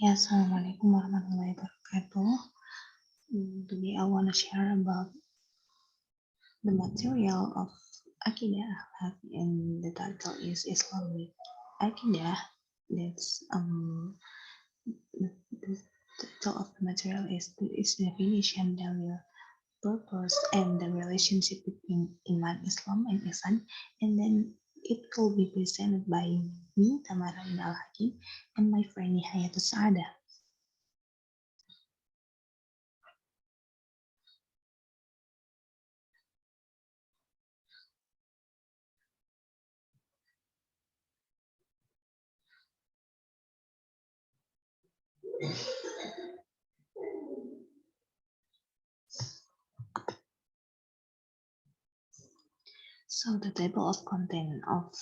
Ya, Assalamualaikum warahmatullahi wabarakatuh. Today I want to share about the material of Aqidah Akhlak, and the title is Islamic Aqidah. That's the title of the material is its definition, dalil, purpose, and the relationship between Iman, Islam, and Ihsan. And then it will be presented by me, Tamara bin Al-Hakim, and my friend Nihayatus Saada. So the table of content of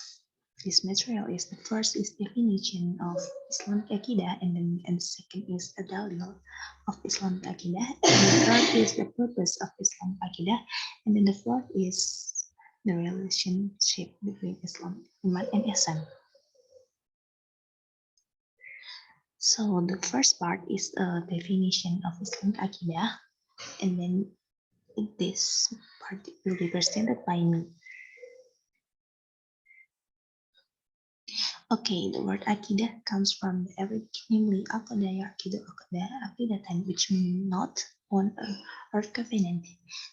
this material is: the first is definition of Islamic Aqidah, and the second is a dalil of Islamic Aqidah, and the third is the purpose of Islamic Aqidah, and then the fourth is the relationship between Islam, Iman, and Ihsan. So the first part is a definition of Islamic Aqidah, and then this part will be presented by me. Okay, the word akidah comes from the Arabic, namely aqada yaqidu aqda aqidatan, which means not on or covenant.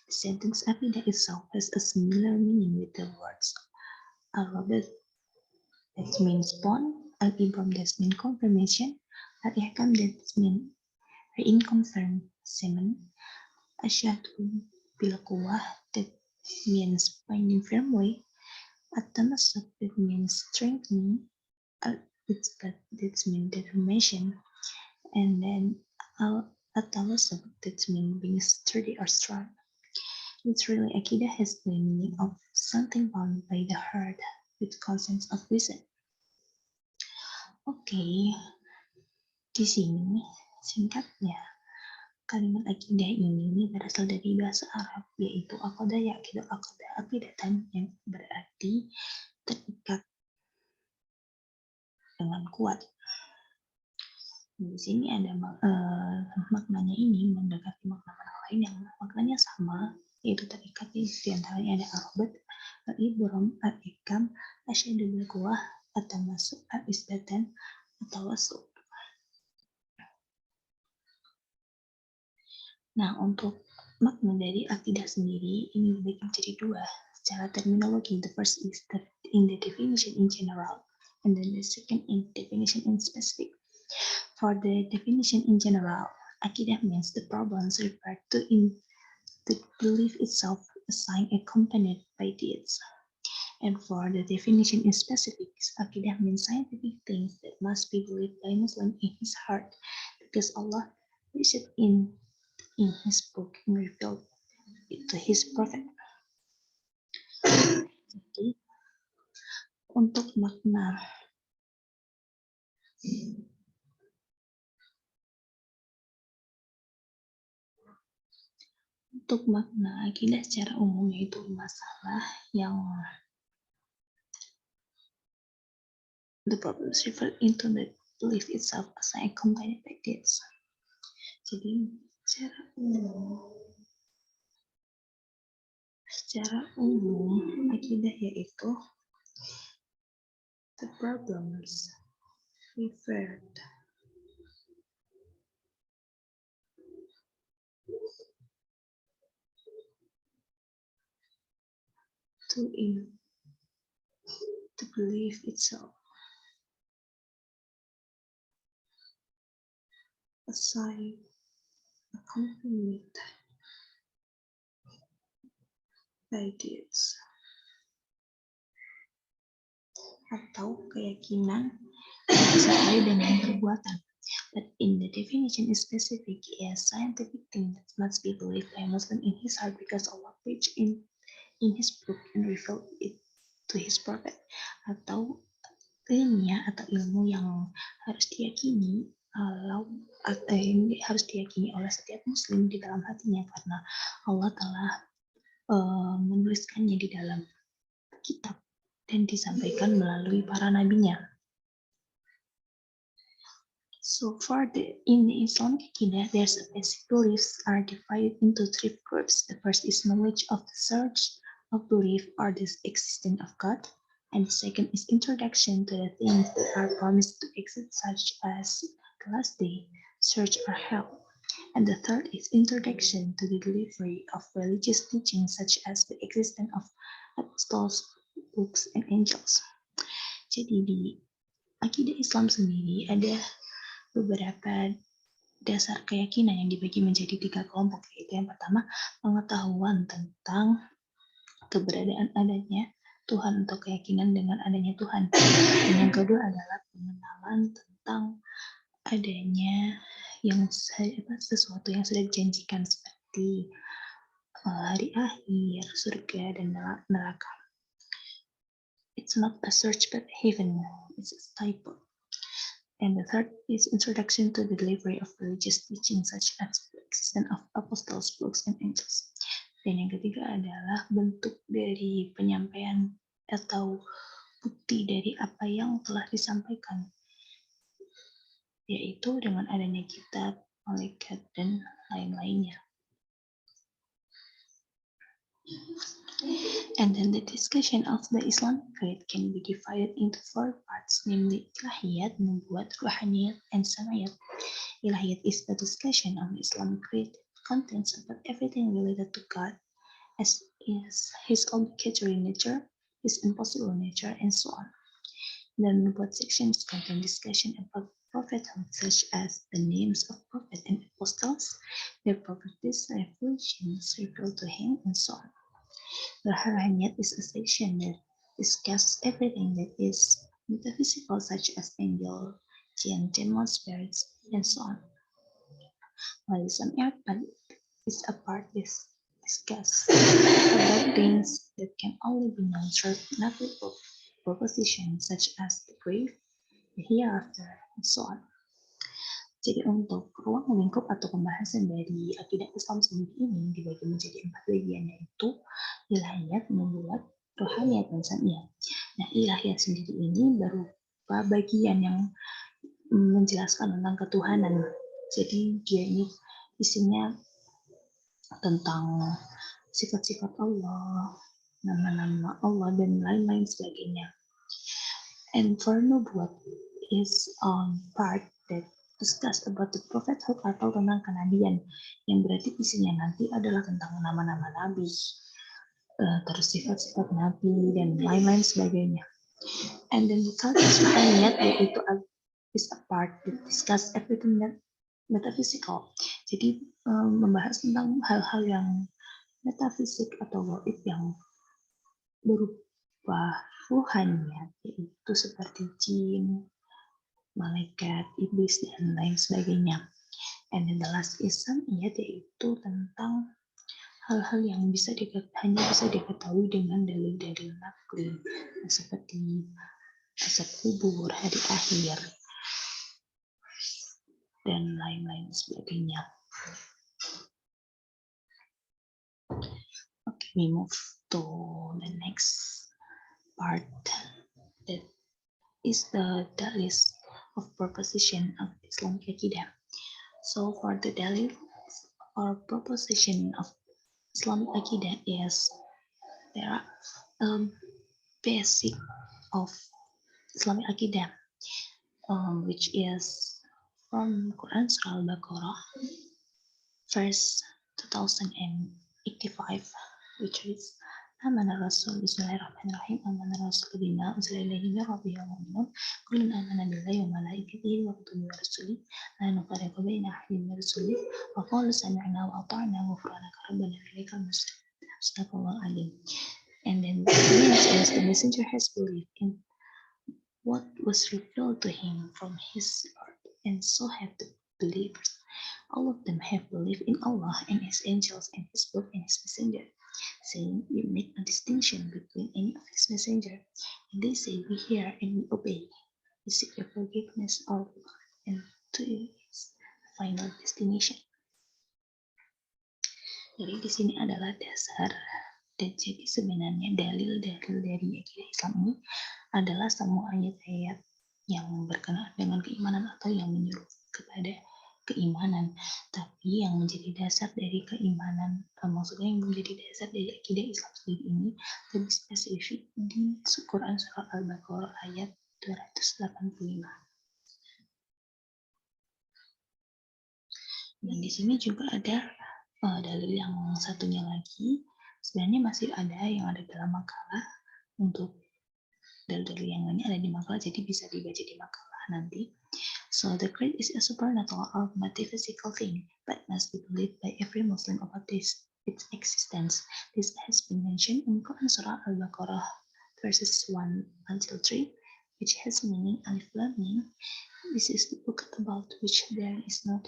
The sentence aqidah itself has a similar meaning with the words al-rabit, that means bond, al-ibram, that means confirmation, al-ihkam, that means reconfirm semen, asyadu bil quwwah, that means binding firmly, at-tamassuk, that means strengthening, that means determination, and then at-tawassuk, that means being sturdy or strong. Literally, akidah has the meaning of something bound by the heart with consent of reason. Oke, di sini singkatnya kalimat akidah ini berasal dari bahasa Arab, yaitu aqada yaqidu aqda aqidatan, yang berarti terikat dengan kuat. Di sini ada maknanya ini mendekati makna-makna lain yang maknanya sama, yaitu terikat. Di antaranya ada al-rabat, al-ibram, al-ihkam, asyadu bil quwwah, at-tamassuk, al-isbatan, at-tawassuk. Nah, untuk makna dari akidah sendiri ini dibagi menjadi dua secara terminologi. The first is in the definition in general, and then the second in definition in specific. For the definition in general, akidah means the problems referred to in the belief itself, a sign accompanied by deeds. And for the definition in specifics, akidah means scientific things that must be believed by Muslim in his heart, because Allah placed it in his book and revealed it to his prophet. Jadi, untuk makna akidah secara umum, yaitu masalah yang the problems refer into the belief itself as accompanied by deeds. Jadi secara umum akidah yaitu the problems referred to in the belief itself, a sign accompanied by deeds, atau keyakinan sesuai dengan perbuatan. But in the definition is specific, a scientific thing that must be believed by a Muslim in his heart, because Allah preached in his book and revealed it to his prophet. Atau ilmiah atau ilmu yang harus diyakini harus diyakini oleh setiap Muslim di dalam hatinya, karena Allah telah menuliskannya di dalam kitab dan disampaikan melalui para nabinya. So in the Islamic Aqidah, there's a basic beliefs are divided into three groups. The first is knowledge of the search of belief or the existence of God. And the second is introduction to the things that are promised to exist, such as the last day, search or hell. And the third is introduction to the delivery of religious teachings, such as the existence of apostles, books, and angels. Jadi di akidah Islam sendiri ada beberapa dasar keyakinan yang dibagi menjadi 3 kelompok, yaitu yang pertama pengetahuan tentang keberadaan adanya Tuhan atau keyakinan dengan adanya Tuhan. Dan yang kedua adalah pengenalan tentang adanya sesuatu yang sudah dijanjikan seperti hari akhir, surga, dan neraka. It's not a search but heaven, it's a typo. And the third is introduction to the delivery of religious teaching such as the existence of apostles, books, and angels. Dan yang ketiga adalah bentuk dari penyampaian atau bukti dari apa yang telah disampaikan, yaitu dengan adanya kitab, malaikat, dan lain-lainnya. And then the discussion of the Islamic creed can be divided into 4 parts, namely ilahiyat, nubuwat, ruhaniyat, and sam'iyat. Ilahiyat is the discussion of the Islamic creed. It contains about everything related to God, as is his obligatory nature, his impossible nature, and so on. The nubuwat sections contain discussion about prophethood, such as the names of prophet and apostles, their properties, revelations revealed to him, and so on. The Ruhaniyat is a section that discusses everything that is metaphysical, such as angel, jinn, demons, spirits, and so on. While the Sam'iyat is a part that discusses about things that can only be known through metaphysical propositions, such as the grave, the hereafter, and so on. Jadi untuk ruang lingkup atau pembahasan dari akidah Islam sendiri ini dibagi menjadi 4 bagian, yaitu ilahiyat, nubuwat, ruhaniyat, dan sam'iyat. Nah, ilahiyat sendiri ini berupa bagian yang menjelaskan tentang ketuhanan. Jadi dia ini isinya tentang sifat-sifat Allah, nama-nama Allah, dan lain-lain sebagainya. And for nubuwat is part that discuss about the prophethood atau tentang kenabian, yang berarti isinya nanti adalah tentang nama-nama nabi, terus sifat-sifat nabi, dan lain-lain sebagainya. And then the third is ruhaniyat, yaitu is a part that discuss everything that metaphysical. Jadi membahas tentang hal-hal yang metafisik atau gaib yang berupa ruhaniyat, yaitu seperti jin, malaikat, iblis, dan lain sebagainya. And then the last is sam'iyat, yaitu tentang hal-hal yang hanya bisa diketahui dengan dalil-dalil nakli, seperti azab kubur, hari akhir, dan lain-lain sebagainya. Okay, we move to the next part, that is the dalil of proposition of Islamic Aqidah. So for the dalil or proposition of Islamic Aqidah is there are basic of Islamic Aqidah, which is from Quran Surah Al-Baqarah, verse 2085, which is Amana Rasul Bismillahirrahmanirrahim. Amana Rasul bima unzila ilaihi min rabbihi wal mu'minun kullun amana billahi wa malaikatihi wa kutubihi wa rusulihi la nufarriqu baina ahadin min rusulihi wa qalu sami'na wa ata'na ghufranaka rabbana wa ilaikal masir. Astagfirullah alim. And then the means is the messenger has believed in what was revealed to him from his Lord, and so have the believers. All of them have believed in Allah and His angels and His book and His messenger, saying we make a distinction between any of His messenger, and they say we hear and we obey. We seek your forgiveness, our Lord, and to His final destination. Jadi di sini adalah dasar, dan jadi sebenarnya dalil-dalil dari akidah Islam ini adalah semua ayat-ayat yang berkenaan dengan keimanan atau yang menyuruh kepada keimanan, tapi yang menjadi dasar dari keimanan, maksudnya yang menjadi dasar dari akidah Islam sendiri ini lebih spesifik di Quran surah Al-Baqarah ayat 285. Dan di sini juga ada dalil yang satunya lagi. Sebenarnya masih ada yang ada dalam makalah. Untuk dalil-dalil yang lainnya ada di makalah, jadi bisa dibaca di makalah nanti. So the creed is a supernatural or metaphysical thing, but must be believed by every Muslim about its existence. This has been mentioned in Quran Surah Al-Baqarah verses 1 until 3, which has meaning Alif Lam Mim. This is the book about which there is no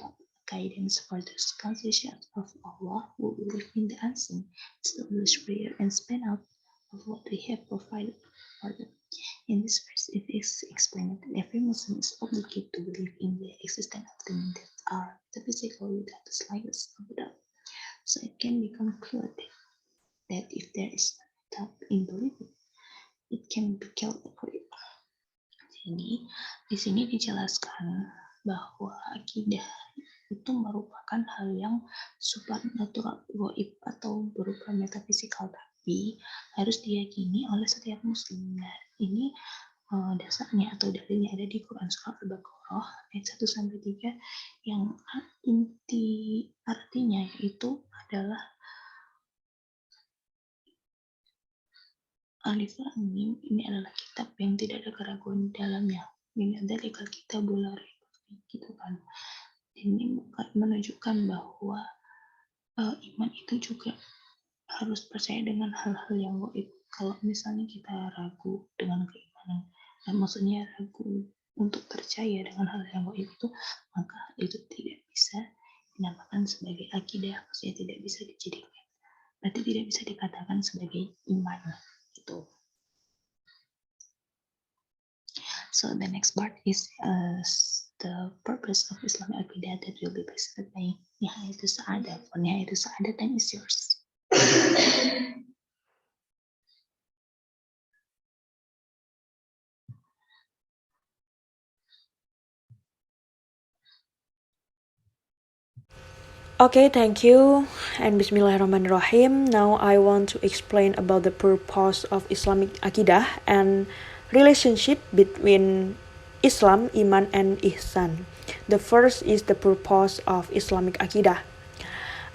guidance for those conscious of Allah who live in the unseen, establish prayer and spend out of what we have provided for them. In this verse, it is explained that every Muslim is obligated to believe in the existence of things that are metaphysical without the slightest doubt. So it can be concluded that if there is no doubt in believing, it can be killed for it. Jadi di sini dijelaskan bahwa akidah itu merupakan hal yang supernatural, gaib atau berupa metafisikal, tapi harus diyakini oleh setiap muslim. Nah, ini dasarnya atau dalilnya ada di Quran surah Al-Baqarah ayat 1-3 yang inti artinya itu adalah Alif Lam Mim, ini adalah kitab yang tidak ada keraguan di dalamnya. Ini adalah kitabul la raiba fiih, gitu kan. Ini menunjukkan bahwa iman itu juga harus percaya dengan hal-hal yang gaib. Kalau misalnya kita ragu dengan keimanan, maksudnya ragu untuk percaya dengan hal yang gaib itu, maka itu tidak bisa dinamakan sebagai akidah, maksudnya tidak bisa dijadikan, berarti tidak bisa dikatakan sebagai iman gitu. So the next part is the purpose of Islamic Aqidah that will be presented by Nihayatus Sa'adah. For Nihayatus Sa'adah, time is yours. Okay, thank you, and Bismillahirrahmanirrahim. Now I want to explain about the purpose of Islamic Aqidah and relationship between Islam, Iman, and Ihsan. The first is the purpose of Islamic Aqidah.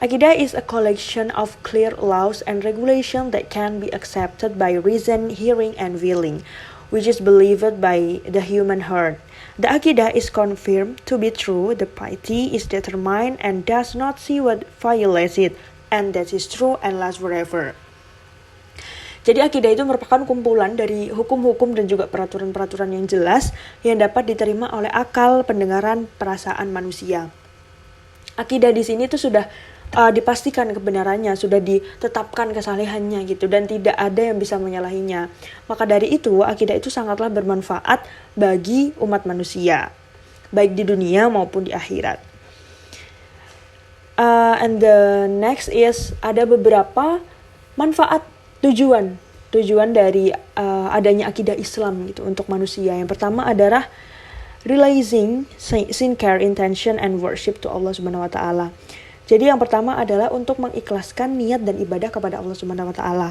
Aqidah is a collection of clear laws and regulations that can be accepted by reason, hearing, and feeling, which is believed by the human heart. The Aqidah is confirmed to be true, the piety is determined and does not see what violates it, and that is true and lasts forever. Jadi akidah itu merupakan kumpulan dari hukum-hukum dan juga peraturan-peraturan yang jelas yang dapat diterima oleh akal, pendengaran, perasaan manusia. Akidah di sini tuh sudah dipastikan kebenarannya, sudah ditetapkan kesalehannya gitu, dan tidak ada yang bisa menyalahinya. Maka dari itu, akidah itu sangatlah bermanfaat bagi umat manusia, baik di dunia maupun di akhirat. And the next is ada beberapa manfaat tujuan dari adanya akidah Islam gitu untuk manusia. Yang pertama adalah realizing sincere intention and worship to Allah Subhanahu wa taala. Jadi yang pertama adalah untuk mengikhlaskan niat dan ibadah kepada Allah Subhanahu wa taala.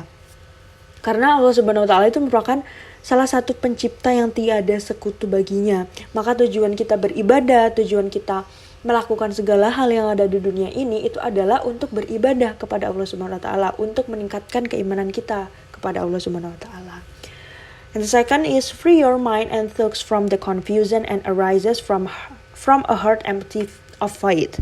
Karena Allah Subhanahu wa taala itu merupakan salah satu pencipta yang tiada sekutu baginya. Maka tujuan kita beribadah, tujuan kita melakukan segala hal yang ada di dunia ini itu adalah untuk beribadah kepada Allah Subhanahu wa taala, untuk meningkatkan keimanan kita kepada Allah Subhanahu wa taala. And the second is free your mind and thoughts from the confusion and arises from a heart empty of faith.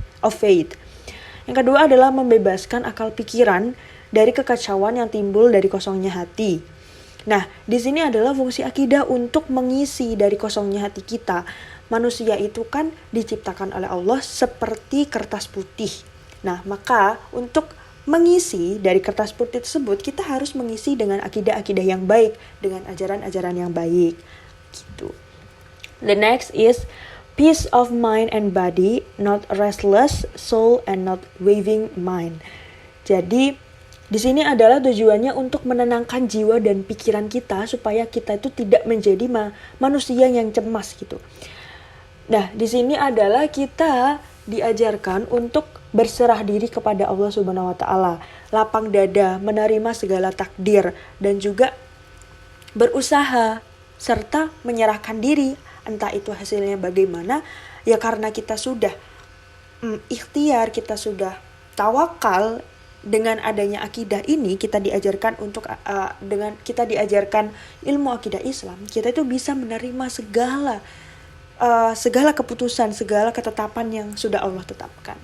Yang kedua adalah membebaskan akal pikiran dari kekacauan yang timbul dari kosongnya hati. Nah, di sini adalah fungsi akidah untuk mengisi dari kosongnya hati kita. Manusia itu kan diciptakan oleh Allah seperti kertas putih. Nah, maka untuk mengisi dari kertas putih tersebut, kita harus mengisi dengan akidah-akidah yang baik, dengan ajaran-ajaran yang baik. Gitu. The next is peace of mind and body, not restless soul and not wavering mind. Jadi di sini adalah tujuannya untuk menenangkan jiwa dan pikiran kita supaya kita itu tidak menjadi manusia yang cemas gitu. Nah, di sini adalah kita diajarkan untuk berserah diri kepada Allah Subhanahu wa taala, lapang dada, menerima segala takdir dan juga berusaha serta menyerahkan diri, entah itu hasilnya bagaimana, ya karena kita sudah ikhtiar, kita sudah tawakal. Dengan adanya akidah ini kita diajarkan untuk dengan kita diajarkan ilmu akidah Islam, kita itu bisa menerima segala keputusan, segala ketetapan yang sudah Allah tetapkan.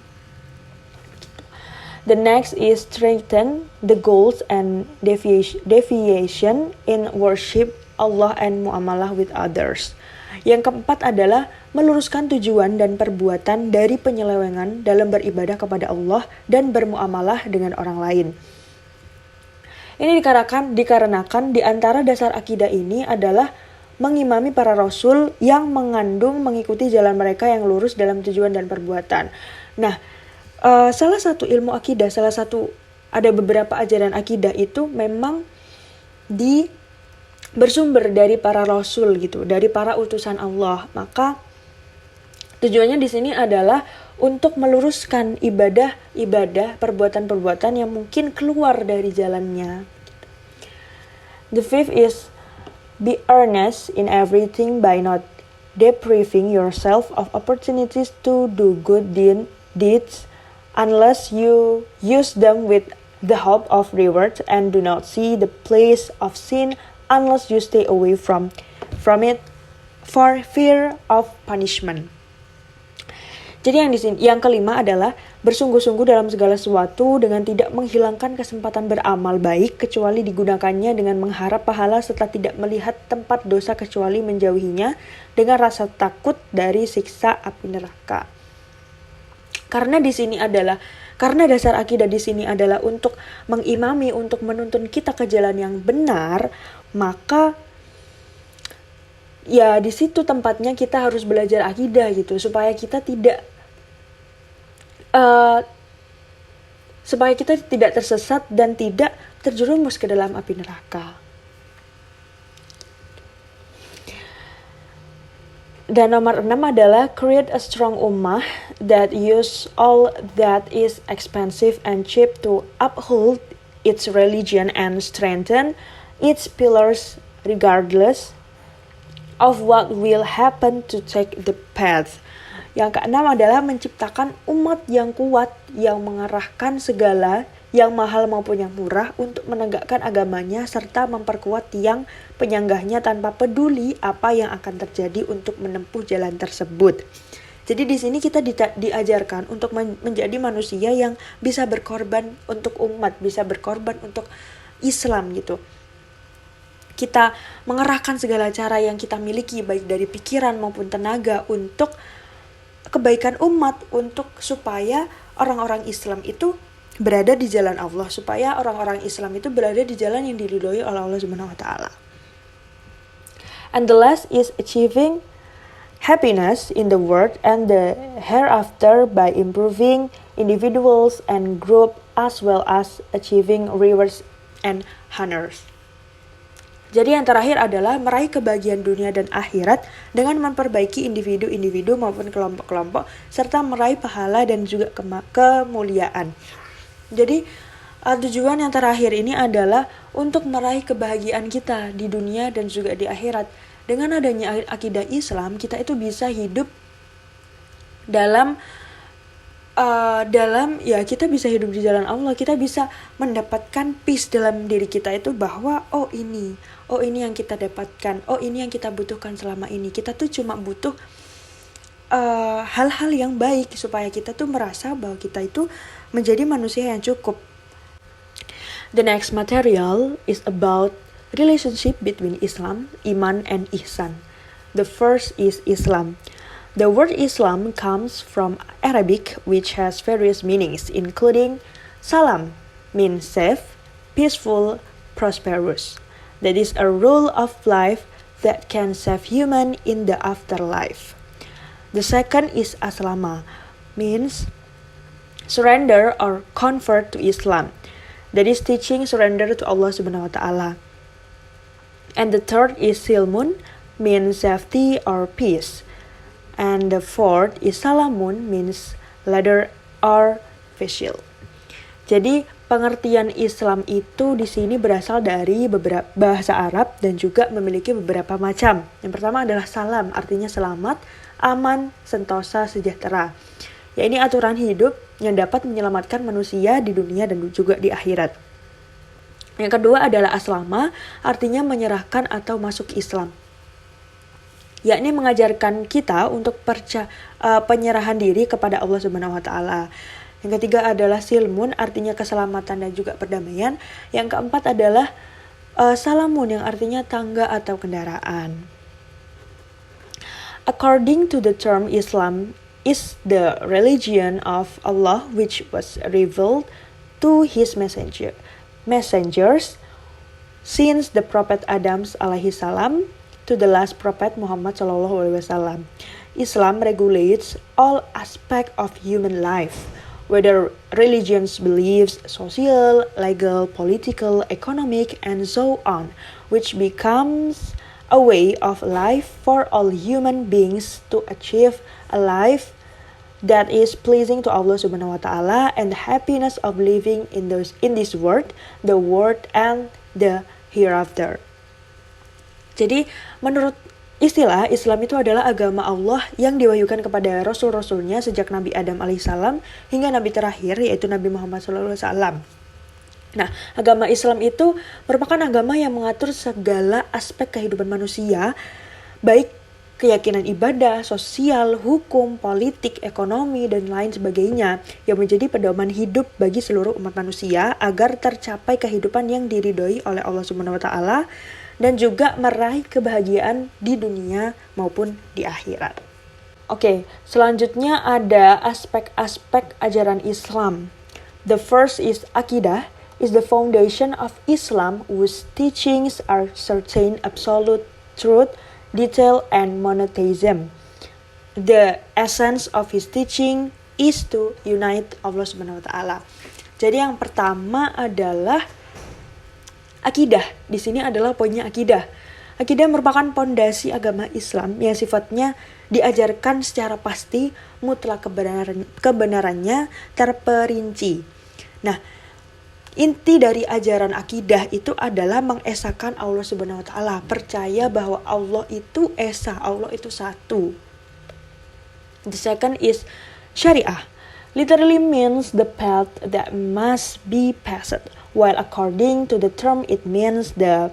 The next is strengthen the goals and deviation in worship Allah and muamalah with others. Yang keempat adalah meluruskan tujuan dan perbuatan dari penyelewengan dalam beribadah kepada Allah dan bermuamalah dengan orang lain. Ini dikarenakan di antara dasar akidah ini adalah mengimami para rasul yang mengandung mengikuti jalan mereka yang lurus dalam tujuan dan perbuatan. Nah, salah satu ilmu akidah, ada beberapa ajaran akidah itu memang bersumber dari para rasul gitu, dari para utusan Allah. Maka tujuannya di sini adalah untuk meluruskan ibadah, perbuatan-perbuatan yang mungkin keluar dari jalannya. The fifth is be earnest in everything by not depriving yourself of opportunities to do good deeds unless you use them with the hope of reward, and do not see the place of sin unless you stay away from it for fear of punishment. Jadi yang kelima adalah bersungguh-sungguh dalam segala sesuatu dengan tidak menghilangkan kesempatan beramal baik kecuali digunakannya dengan mengharap pahala serta tidak melihat tempat dosa kecuali menjauhinya dengan rasa takut dari siksa api neraka. Karena dasar akidah di sini adalah untuk mengimami, untuk menuntun kita ke jalan yang benar, maka ya di situ tempatnya kita harus belajar akidah gitu, supaya kita tidak tersesat dan tidak terjerumus ke dalam api neraka. Dan nomor 6 adalah create a strong ummah that use all that is expensive and cheap to uphold its religion and strengthen its pillars regardless of what will happen to take the path. Yang keenam adalah menciptakan umat yang kuat yang mengerahkan segala yang mahal maupun yang murah untuk menegakkan agamanya serta memperkuat tiang penyanggahnya tanpa peduli apa yang akan terjadi untuk menempuh jalan tersebut. Jadi di sini kita diajarkan untuk menjadi manusia yang bisa berkorban untuk umat, bisa berkorban untuk Islam gitu. Kita mengerahkan segala cara yang kita miliki baik dari pikiran maupun tenaga untuk kebaikan umat, untuk supaya orang-orang Islam itu berada di jalan Allah, supaya orang-orang Islam itu berada di jalan yang diridhoi oleh Allah Subhanahu wa taala. And the last is achieving happiness in the world and the hereafter by improving individuals and group as well as achieving rewards and honors. Jadi yang terakhir adalah meraih kebahagiaan dunia dan akhirat dengan memperbaiki individu-individu maupun kelompok-kelompok serta meraih pahala dan juga kemuliaan. Jadi tujuan yang terakhir ini adalah untuk meraih kebahagiaan kita di dunia dan juga di akhirat. Dengan adanya akidah Islam, kita itu bisa hidup dalam kita bisa hidup di jalan Allah, kita bisa mendapatkan peace dalam diri kita itu bahwa oh ini yang kita dapatkan, oh ini yang kita butuhkan selama ini. Kita tuh cuma butuh hal-hal yang baik supaya kita tuh merasa bahwa kita itu menjadi manusia yang cukup. The next material is about relationship between Islam, Iman, and Ihsan. The first is Islam. The word Islam comes from Arabic, which has various meanings, including salam, means safe, peaceful, prosperous. That is a rule of life that can save human in the afterlife. The second is aslama, means surrender or convert to Islam. That is teaching surrender to Allah Subhanahu wa taala. And the third is silmun, means safety or peace. And the fourth is salamun, means leather or facial. Jadi pengertian Islam itu di sini berasal dari beberapa bahasa Arab dan juga memiliki beberapa macam. Yang pertama adalah salam, artinya selamat, aman, sentosa, sejahtera. Ya, ini aturan hidup yang dapat menyelamatkan manusia di dunia dan juga di akhirat. Yang kedua adalah aslama, artinya menyerahkan atau masuk Islam. Yakni mengajarkan kita untuk penyerahan diri kepada Allah Subhanahu wa taala. Yang ketiga adalah silmun, artinya keselamatan dan juga perdamaian. Yang keempat adalah salamun, yang artinya tangga atau kendaraan. According to the term, Islam is the religion of Allah which was revealed to his messengers since the Prophet Adam alaihi salam to the last Prophet Muhammad sallallahu alaihi wasallam. Islam regulates all aspects of human life, whether religions, beliefs, social, legal, political, economic, and so on, which becomes a way of life for all human beings to achieve a life that is pleasing to Allah Subhanahu wa taala and the happiness of living in this world, the world and the hereafter. Jadi menurut istilah, Islam itu adalah agama Allah yang diwahyukan kepada rasul-rasulnya sejak Nabi Adam alaihissalam hingga Nabi terakhir, yaitu Nabi Muhammad SAW. Nah, agama Islam itu merupakan agama yang mengatur segala aspek kehidupan manusia, baik keyakinan ibadah, sosial, hukum, politik, ekonomi, dan lain sebagainya, yang menjadi pedoman hidup bagi seluruh umat manusia agar tercapai kehidupan yang diridhoi oleh Allah Subhanahu wa taala dan juga meraih kebahagiaan di dunia maupun di akhirat. Oke, selanjutnya ada aspek-aspek ajaran Islam. The first is akidah, is the foundation of Islam whose teachings are certain absolute truth, detail, and monotheism. The essence of his teaching is to unite Allah Subhanahu wa taala. Jadi yang pertama adalah akidah. Di sini adalah poinnya akidah. Akidah merupakan pondasi agama Islam yang sifatnya diajarkan secara pasti, mutlak kebenarannya terperinci. Nah, inti dari ajaran akidah itu adalah mengesahkan Allah Subhanahu wa taala, percaya bahwa Allah itu esa, Allah itu satu. The second is syariah. Literally means the path that must be passed, while according to the term it means the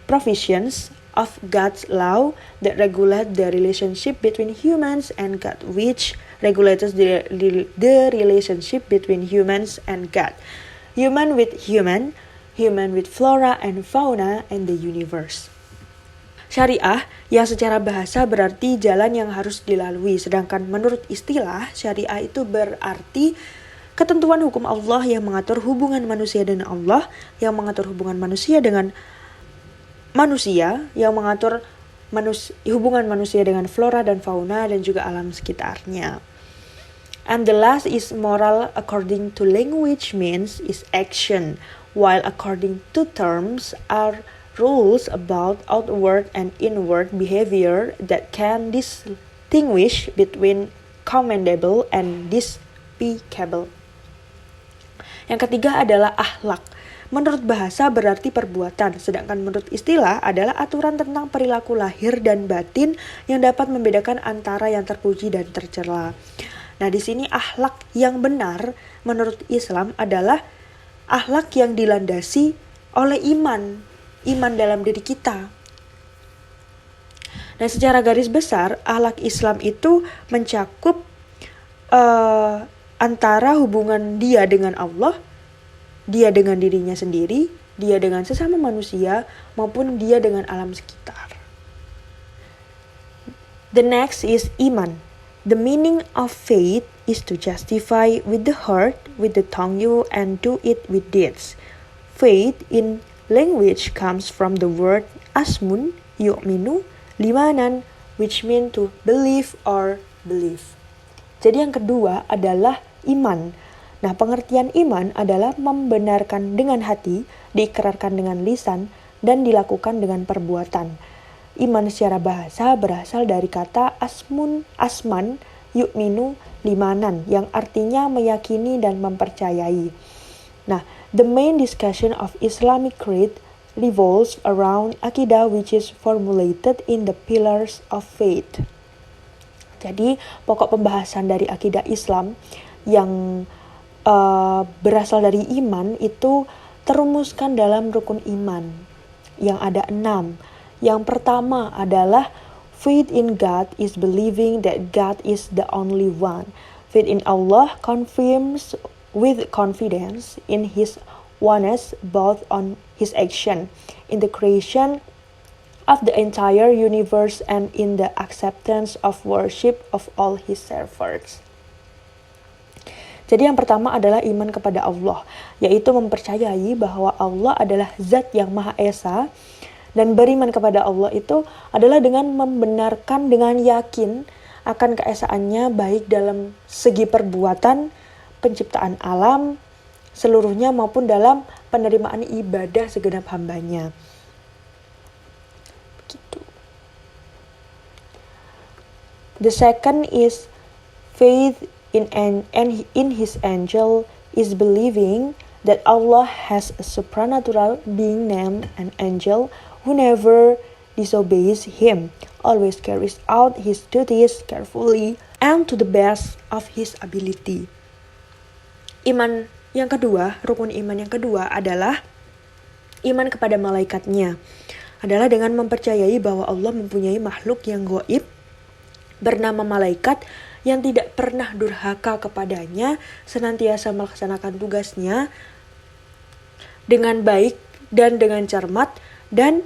provisions of God's law that regulate the relationship between humans and God, which regulates the relationship between humans and God, human with human, human with flora and fauna, and the universe. Syariah yang secara bahasa berarti jalan yang harus dilalui, sedangkan menurut istilah syariah itu berarti ketentuan hukum Allah yang mengatur hubungan manusia dengan Allah, yang mengatur hubungan manusia dengan manusia, yang mengatur hubungan manusia dengan flora dan fauna dan juga alam sekitarnya. And the last is moral. According to language means is action, while according to terms are rules about outward and inward behavior that can distinguish between commendable and despicable. Yang ketiga adalah akhlak. Menurut bahasa berarti perbuatan, sedangkan menurut istilah adalah aturan tentang perilaku lahir dan batin yang dapat membedakan antara yang terpuji dan tercela. Nah, di sini akhlak yang benar menurut Islam adalah akhlak yang dilandasi oleh iman dalam diri kita. Nah, secara garis besar, akhlak Islam itu mencakup antara hubungan dia dengan Allah, dia dengan dirinya sendiri, dia dengan sesama manusia, maupun dia dengan alam sekitar. The next is iman. The meaning of faith is to justify with the heart, with the tongue, and do it with deeds. Faith in language comes from the word asmun, yu'minu, limanan, which mean to believe or believe. Jadi yang kedua adalah iman. Nah, pengertian iman adalah membenarkan dengan hati, diikrarkan dengan lisan, dan dilakukan dengan perbuatan. iman secara bahasa berasal dari kata asman yu'minu limanan yang artinya meyakini dan mempercayai. Nah, the main discussion of Islamic creed revolves around akidah which is formulated in the pillars of faith. Jadi, pokok pembahasan dari akidah Islam yang berasal dari iman itu terumuskan dalam rukun iman yang ada 6. Yang pertama adalah faith in God is believing that God is the only one. Faith in Allah confirms with confidence in His oneness both on His action in the creation of the entire universe and in the acceptance of worship of all His servants. Jadi yang pertama adalah iman kepada Allah, yaitu mempercayai bahwa Allah adalah zat yang Maha Esa, dan beriman kepada Allah itu adalah dengan membenarkan dengan yakin akan keesaannya baik dalam segi perbuatan, penciptaan alam, seluruhnya maupun dalam penerimaan ibadah segenap hambanya. Begitu. The second is faith in His angel is believing that Allah has a supernatural being named an angel who never disobeys Him, always carries out His duties carefully and to the best of His ability. Iman yang kedua, rukun iman yang kedua adalah iman kepada malaikatnya. Adalah dengan mempercayai bahwa Allah mempunyai makhluk yang gaib bernama malaikat yang tidak pernah durhaka kepadanya, senantiasa melaksanakan tugasnya dengan baik dan dengan cermat. Dan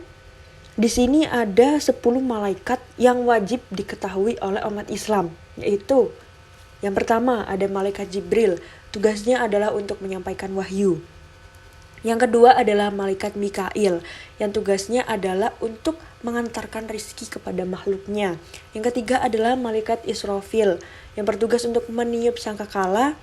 di sini ada 10 malaikat yang wajib diketahui oleh umat Islam, yaitu yang pertama ada malaikat Jibril, tugasnya adalah untuk menyampaikan wahyu. Yang kedua adalah malaikat Mikail, yang tugasnya adalah untuk mengantarkan rizki kepada makhluknya. Yang ketiga adalah malaikat Israfil, yang bertugas untuk meniup sangkakala.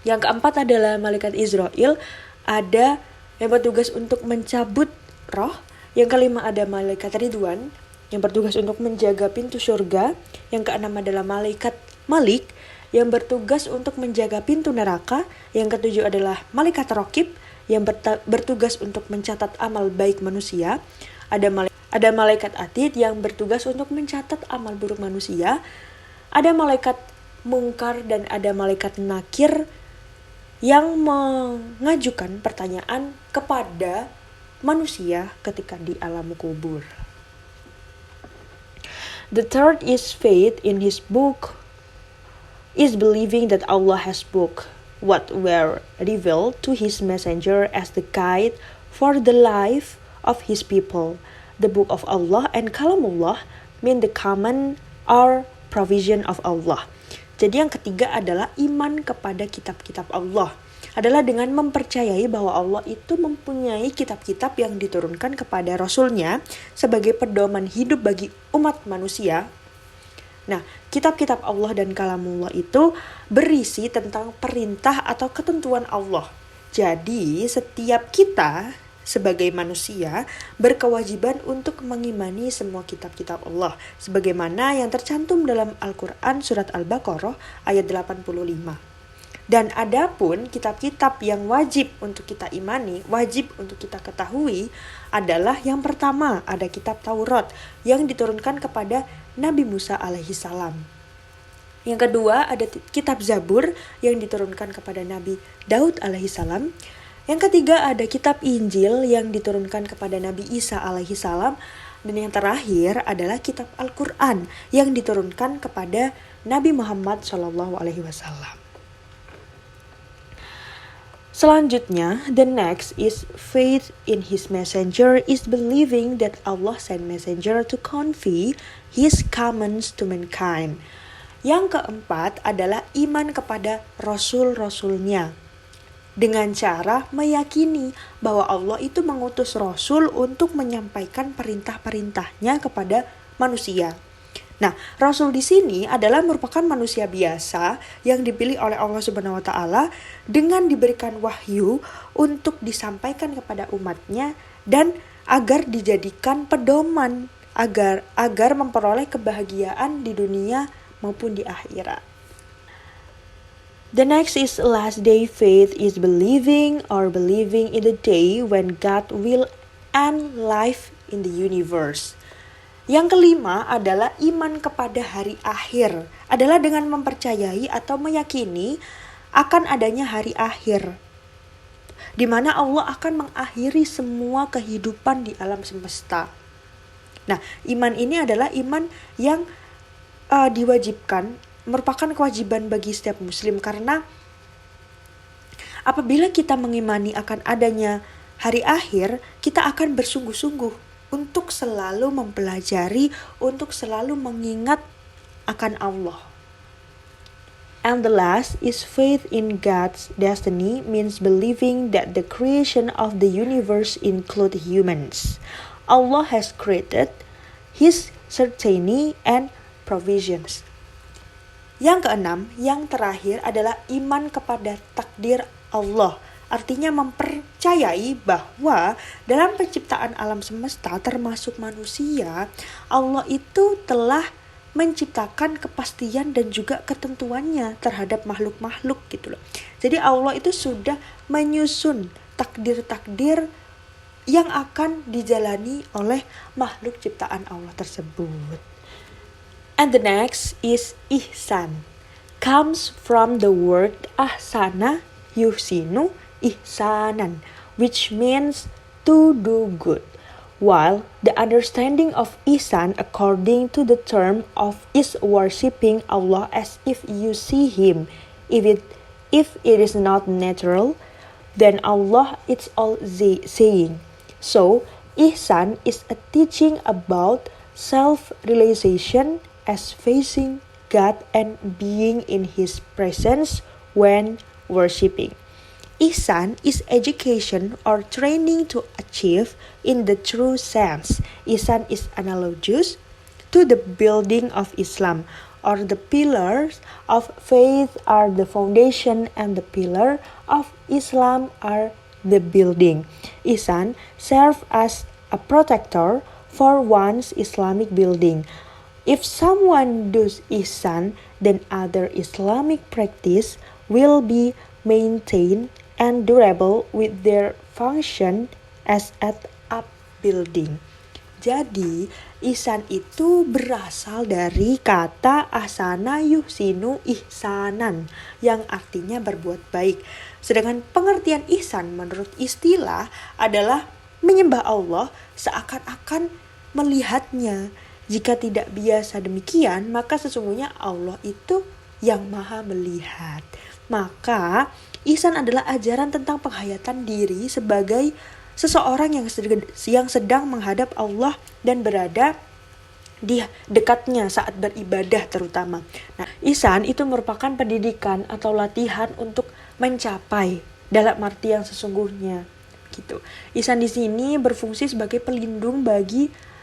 Yang keempat adalah malaikat Israel, ada yang bertugas untuk mencabut roh. Yang kelima ada malaikat Ridwan, yang bertugas untuk menjaga pintu surga. Yang keenam adalah malaikat Malik, yang bertugas untuk menjaga pintu neraka. Yang ketujuh adalah malaikat Raqib, yang bertugas untuk mencatat amal baik manusia. Ada malaikat Atid yang bertugas untuk mencatat amal buruk manusia. Ada malaikat Mungkar dan ada malaikat Nakir yang mengajukan pertanyaan kepada manusia ketika di alam kubur. The third is faith in His book is believing that Allah has book what were revealed to His messenger as the guide for the life of His people. The book of Allah and Kalamullah mean the command or provision of Allah. Jadi yang ketiga adalah iman kepada kitab-kitab Allah. Adalah dengan mempercayai bahwa Allah itu mempunyai kitab-kitab yang diturunkan kepada Rasul-Nya sebagai pedoman hidup bagi umat manusia. Nah, kitab-kitab Allah dan Kalamullah itu berisi tentang perintah atau ketentuan Allah. Jadi, setiap kita sebagai manusia berkewajiban untuk mengimani semua kitab-kitab Allah. Sebagaimana yang tercantum dalam Al-Quran surat Al-Baqarah ayat 85. Dan adapun kitab-kitab yang wajib untuk kita imani, wajib untuk kita ketahui adalah yang pertama ada kitab Taurat yang diturunkan kepada Nabi Musa alaihissalam. Yang kedua ada kitab Zabur yang diturunkan kepada Nabi Daud alaihissalam. Yang ketiga ada kitab Injil yang diturunkan kepada Nabi Isa alaihissalam. Dan yang terakhir adalah kitab Al-Quran yang diturunkan kepada Nabi Muhammad SAW. Selanjutnya, the next is faith in His messenger is believing that Allah sent messenger to convey His commands to mankind. Yang keempat adalah iman kepada Rasul-Rasulnya. Dengan cara meyakini bahwa Allah itu mengutus Rasul untuk menyampaikan perintah-perintahnya kepada manusia. Nah, Rasul di sini adalah merupakan manusia biasa yang dipilih oleh Allah Subhanahu wa taala dengan diberikan wahyu untuk disampaikan kepada umatnya dan agar dijadikan pedoman agar memperoleh kebahagiaan di dunia maupun di akhirat. The next is last day faith is believing in the day when God will end life in the universe. Yang kelima adalah iman kepada hari akhir, adalah dengan mempercayai atau meyakini akan adanya hari akhir, di mana Allah akan mengakhiri semua kehidupan di alam semesta. Nah, iman ini adalah iman yang diwajibkan, merupakan kewajiban bagi setiap muslim, karena apabila kita mengimani akan adanya hari akhir, kita akan bersungguh-sungguh untuk selalu mempelajari, untuk selalu mengingat akan Allah. And the last is faith in God's destiny, means believing that the creation of the universe include humans. Allah has created His certainty and provisions. Yang keenam, yang terakhir adalah iman kepada takdir Allah. Artinya mempercayai bahwa dalam penciptaan alam semesta termasuk manusia, Allah itu telah menciptakan kepastian dan juga ketentuannya terhadap makhluk-makhluk gitu loh. Jadi Allah itu sudah menyusun takdir-takdir yang akan dijalani oleh makhluk ciptaan Allah tersebut. And the next is ihsan. Comes from the word ahsana yuhsinu ihsanan, which means to do good. While the understanding of ihsan according to the term of is worshipping Allah as if you see Him. If it is not natural, then Allah it's all saying. So, ihsan is a teaching about self-realization as facing God and being in His presence when worshipping. Ihsan is education or training to achieve in the true sense. Ihsan is analogous to the building of Islam, or the pillars of faith are the foundation and the pillar of Islam are the building. Ihsan serves as a protector for one's Islamic building. If someone does ihsan, then other Islamic practice will be maintained and durable with their function as at upbuilding. Jadi, ihsan itu berasal dari kata ahsana yuhsinu ihsanan, yang artinya berbuat baik. Sedangkan pengertian ihsan menurut istilah adalah menyembah Allah seakan-akan melihatnya. Jika tidak biasa demikian, maka sesungguhnya Allah itu yang maha melihat. Maka, ihsan adalah ajaran tentang penghayatan diri sebagai seseorang yang sedang menghadap Allah dan berada di dekatnya saat beribadah terutama. Nah, ihsan itu merupakan pendidikan atau latihan untuk mencapai dalam arti yang sesungguhnya. Gitu. Ihsan di sini berfungsi sebagai pelindung bagi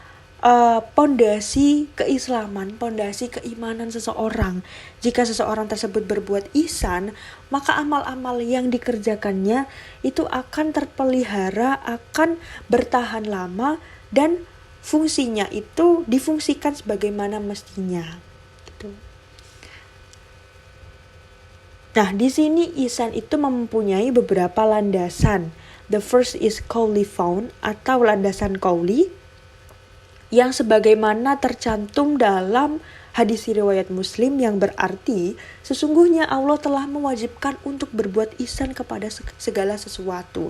pondasi keislaman, pondasi keimanan seseorang. Jika seseorang tersebut berbuat ihsan, maka amal-amal yang dikerjakannya itu akan terpelihara, akan bertahan lama, dan fungsinya itu difungsikan sebagaimana mestinya. Gitu. Nah, di sini ihsan itu mempunyai beberapa landasan. The first is qawli found atau landasan qawli, yang sebagaimana tercantum dalam hadis riwayat Muslim yang berarti sesungguhnya Allah telah mewajibkan untuk berbuat ihsan kepada segala sesuatu.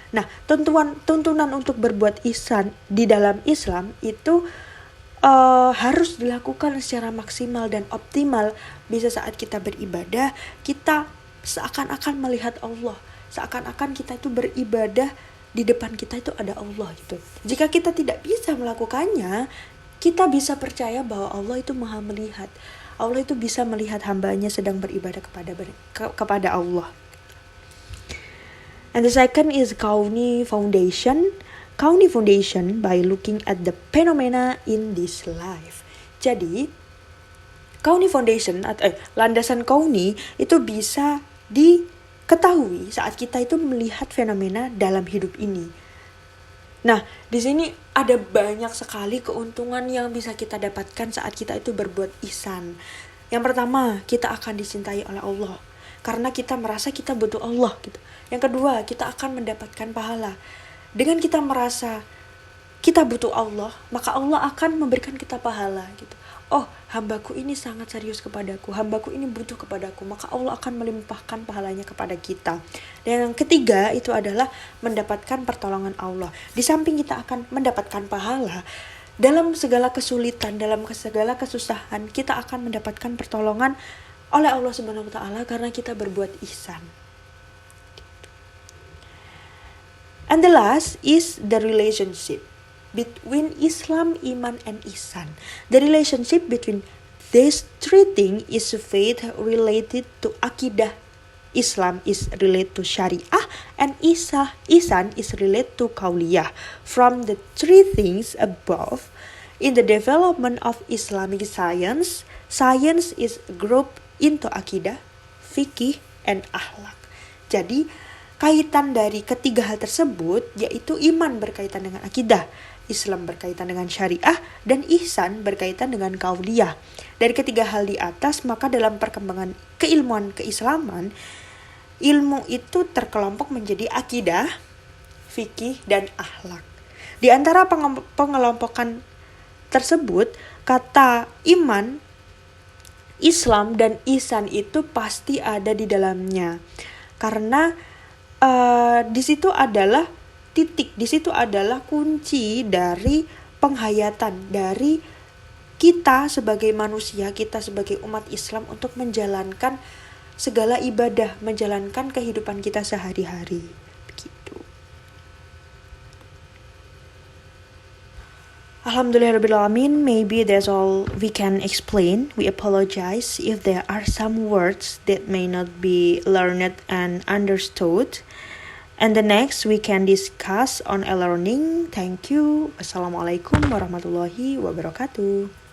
Nah, tuntunan untuk berbuat ihsan di dalam Islam itu harus dilakukan secara maksimal dan optimal. Bisa saat kita beribadah, kita seakan-akan melihat Allah, seakan-akan kita itu beribadah, di depan kita itu ada Allah gitu. Jika kita tidak bisa melakukannya, kita bisa percaya bahwa Allah itu maha melihat. Allah itu bisa melihat hambanya sedang beribadah kepada Allah. And the second is Kauni Foundation. Kauni Foundation by looking at the phenomena in this life. Jadi, Kauni Foundation atau landasan Kauni itu bisa diketahui saat kita itu melihat fenomena dalam hidup ini. Nah, di sini ada banyak sekali keuntungan yang bisa kita dapatkan saat kita itu berbuat ihsan. Yang pertama, kita akan dicintai oleh Allah karena kita merasa kita butuh Allah gitu. Yang kedua, kita akan mendapatkan pahala. Dengan kita merasa kita butuh Allah, maka Allah akan memberikan kita pahala gitu. Oh, hambaku ini sangat serius kepadaku, hambaku ini butuh kepadaku, maka Allah akan melimpahkan pahalanya kepada kita. Dan yang ketiga itu adalah mendapatkan pertolongan Allah. Di samping kita akan mendapatkan pahala, dalam segala kesulitan, dalam segala kesusahan, kita akan mendapatkan pertolongan oleh Allah Subhanahu wa taala karena kita berbuat ihsan. And the last is the relationship between Islam, Iman, and Ihsan. The relationship between these three things is faith related to Aqidah. Islam is related to Syariah, and Ihsan is related to Qauliyah. From the three things above, in the development of Islamic science, science is grouped into Aqidah, Fikih, and Akhlak. Jadi, kaitan dari ketiga hal tersebut yaitu iman berkaitan dengan akidah, Islam berkaitan dengan syariah, dan ihsan berkaitan dengan qauliyah. Dari ketiga hal di atas, maka dalam perkembangan keilmuan keislaman, ilmu itu terkelompok menjadi akidah, fikih, dan akhlak. Di antara pengelompokan tersebut, kata iman, Islam, dan ihsan itu pasti ada di dalamnya. Karena di situ adalah titik, di situ adalah kunci dari penghayatan dari kita sebagai manusia, kita sebagai umat Islam untuk menjalankan segala ibadah, menjalankan kehidupan kita sehari-hari. Begitu. Alhamdulillahirrahmanirrahim. Maybe that's all we can explain. We apologize if there are some words that may not be learned and understood. And the next we can discuss on e-learning. Thank you. Wassalamualaikum warahmatullahi wabarakatuh.